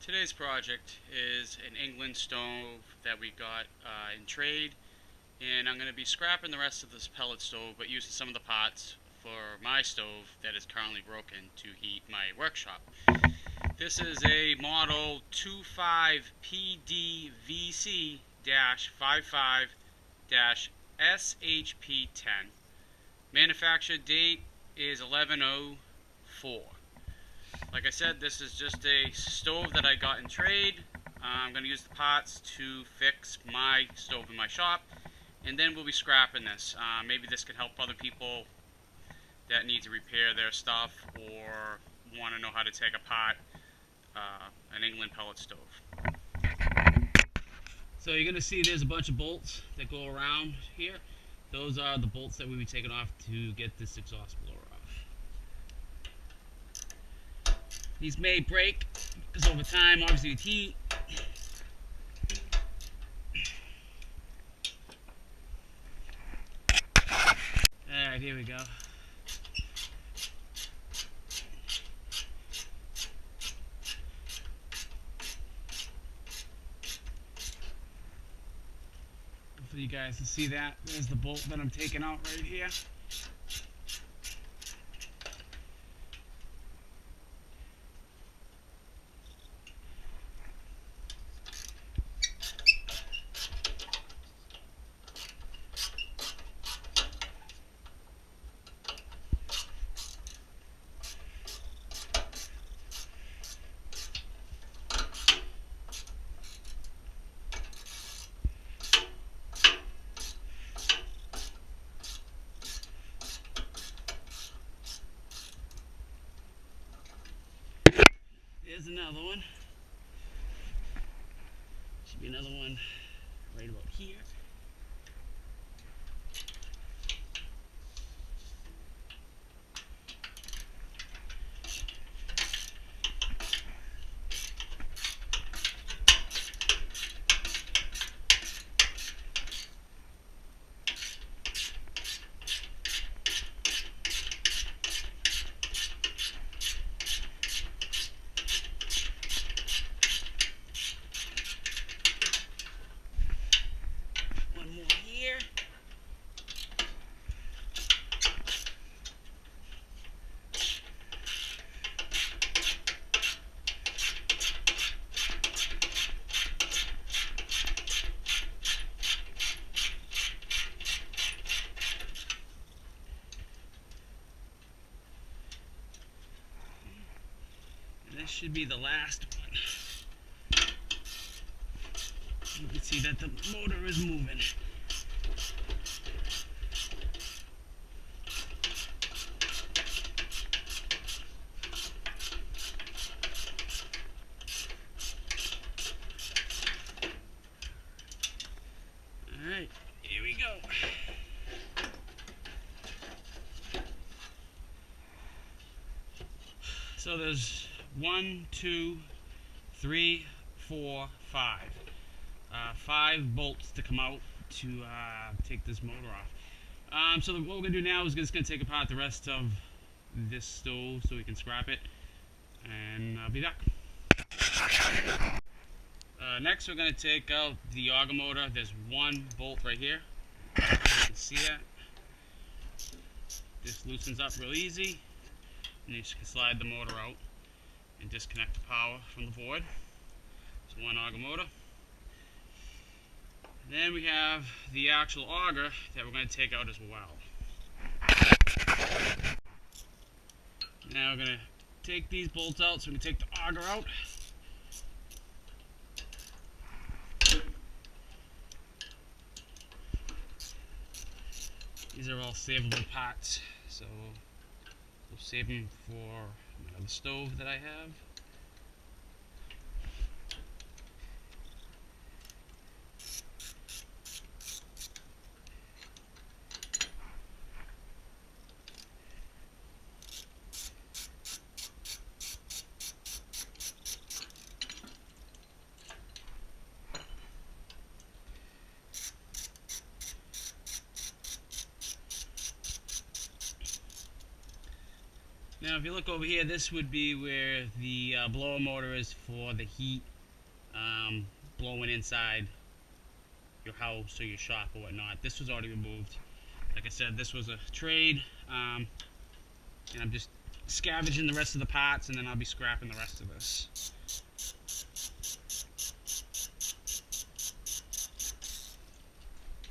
Today's project is an England stove that we got in trade, and I'm going to be scrapping the rest of this pellet stove but using some of the pots for my stove that is currently broken to heat my workshop. This is a model 25PDVC-55-SHP10. Manufacture date is 11/04. Like I said, this is just a stove that I got in trade. I'm going to use the pots to fix my stove in my shop, and then we'll be scrapping this. Maybe this can help other people that need to repair their stuff or want to know how to take apart an England pellet stove. So you're going to see there's a bunch of bolts that go around here. Those are the bolts that we'll be taking off to get this exhaust blower off. These may break because over time, obviously with heat, alright, here we go. Hopefully you guys can see that. There's the bolt that I'm taking out right here. There's another one. Should be another one right about here. This should be the last one. You can see that the motor is moving. Alright, here we go. So there's 1, 2, 3, 4, 5. 5 bolts to come out to take this motor off. So what we're going to do now is just going to take apart the rest of this stove so we can scrap it, and I'll be back. Next we're going to take out the auger motor. There's one bolt right here. You can see that. This loosens up real easy, and you can slide the motor out and disconnect the power from the board. It's one auger motor. Then we have the actual auger that we're going to take out as well. Now we're going to take these bolts out so we can take the auger out. These are all savable parts, so we'll save them for the stove that I have. Now if you look over here, this would be where the blower motor is for the heat blowing inside your house or your shop or whatnot. This was already removed. Like I said, this was a trade, and I'm just scavenging the rest of the parts, and then I'll be scrapping the rest of this.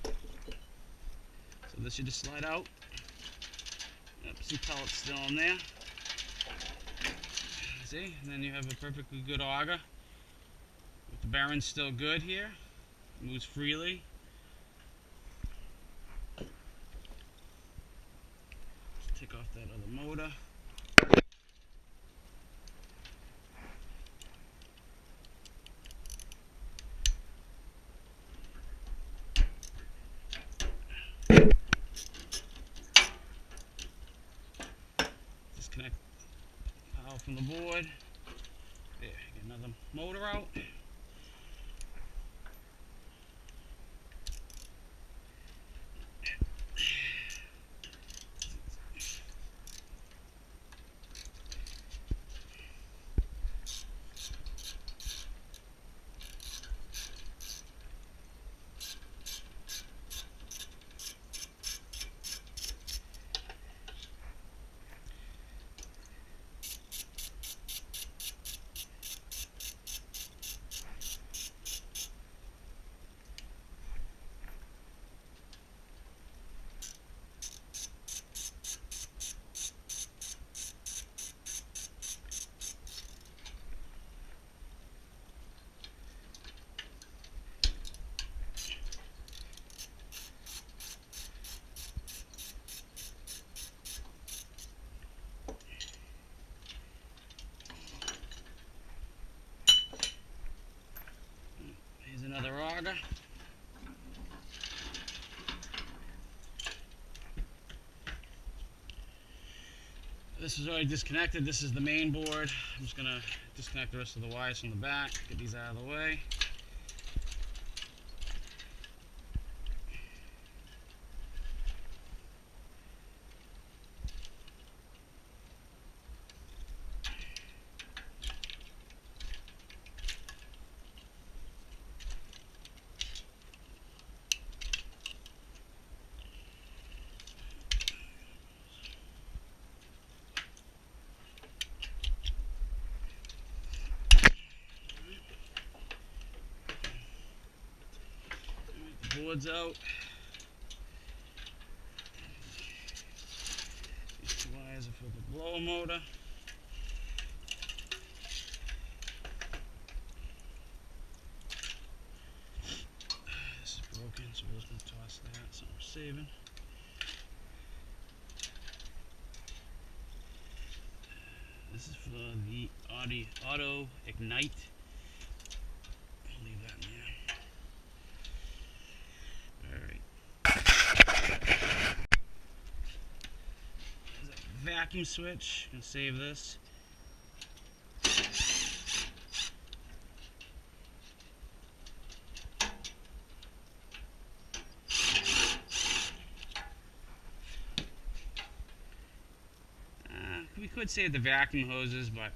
So this should just slide out. Yep, some pellets still in there. See, and then you have a perfectly good auger. With the bearings still good here, it moves freely. Take off that other motor. Disconnect power from the board. There, get another motor out. Here's another auger. This is already disconnected. This is the main board. I'm just gonna disconnect the rest of the wires from the back, get these out of the way. Boards out. These two wires are for the blower motor. This is broken, so we're just going to toss that. So I'm saving. This is for the auto ignite. I'll leave that in there. Vacuum switch. I'm going to save this. We could save the vacuum hoses, but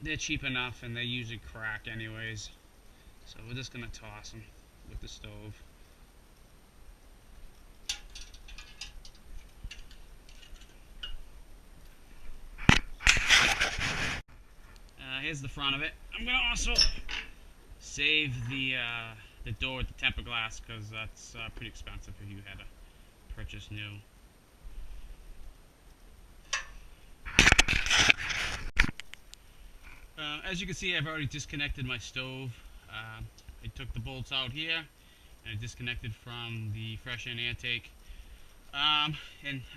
they're cheap enough and they usually crack anyways. So we're just going to toss them with the stove. Here's the front of it. I'm gonna also save the door with the tempered glass because that's pretty expensive if you had to purchase new. As you can see, I've already disconnected my stove. I took the bolts out here and I disconnected from the fresh air intake. And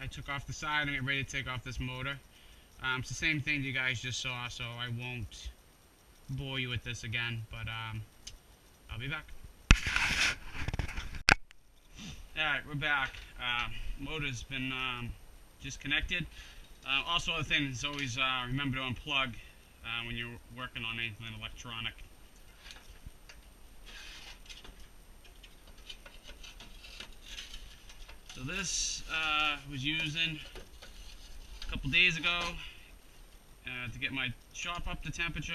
I took off the side and get ready to take off this motor. It's the same thing you guys just saw, so I won't bore you with this again, but I'll be back. Alright, we're back. Motor's been disconnected. Also, the thing is always remember to unplug when you're working on anything electronic. So this was using a couple days ago to get my shop up to temperature,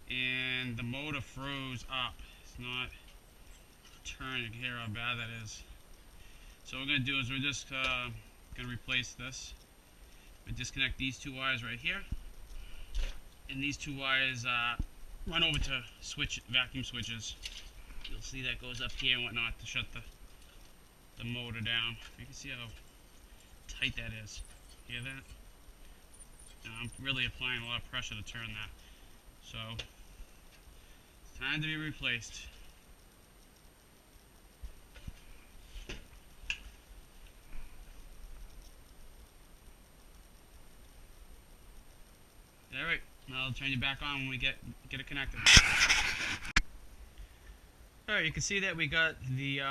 and the motor froze up. It's not turning. You can hear how bad that is. So what we're going to do is we're just going to replace this. We disconnect these two wires right here, and these two wires run over to vacuum switches. You'll see that goes up here and whatnot to shut the motor down. You can see how tight that is. Hear that? Now I'm really applying a lot of pressure to turn that. So it's time to be replaced. Alright, I'll turn you back on when we get it connected. Alright, you can see that we got the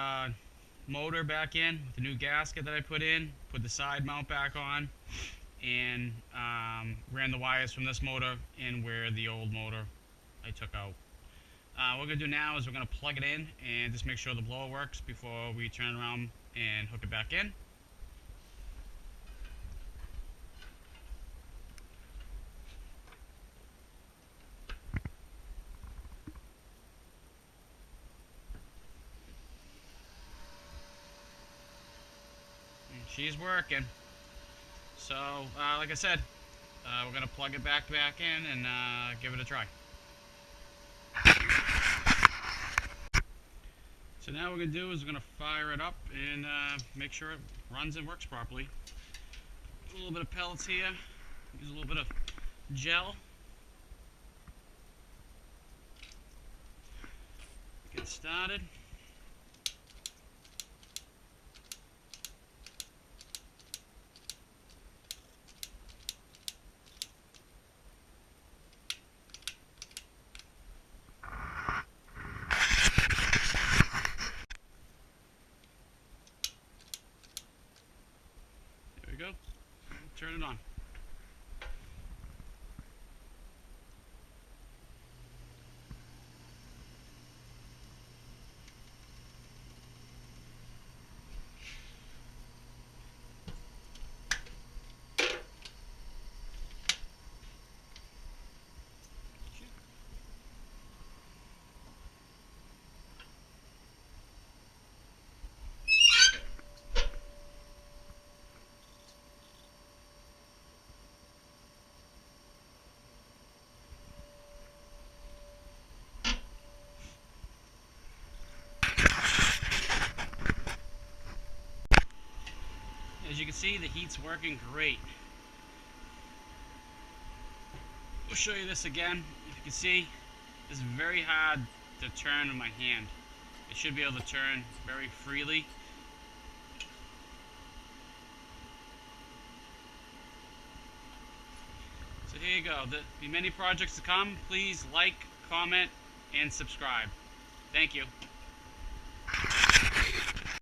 motor back in with the new gasket that I put in, put the side mount back on, and ran the wires from this motor in where the old motor I took out. What we're going to do now is we're going to plug it in and just make sure the blower works before we turn around and hook it back in. And she's working. So, like I said, we're going to plug it back in and give it a try. So now what we're going to do is we're going to fire it up and make sure it runs and works properly. A little bit of pellets here. Use a little bit of gel. Get started. Go. Turn it on. As you can see, the heat's working great. We'll show you this again. If you can see, it's very hard to turn with my hand. It should be able to turn very freely. So here you go. There'll be many projects to come. Please like, comment, and subscribe. Thank you.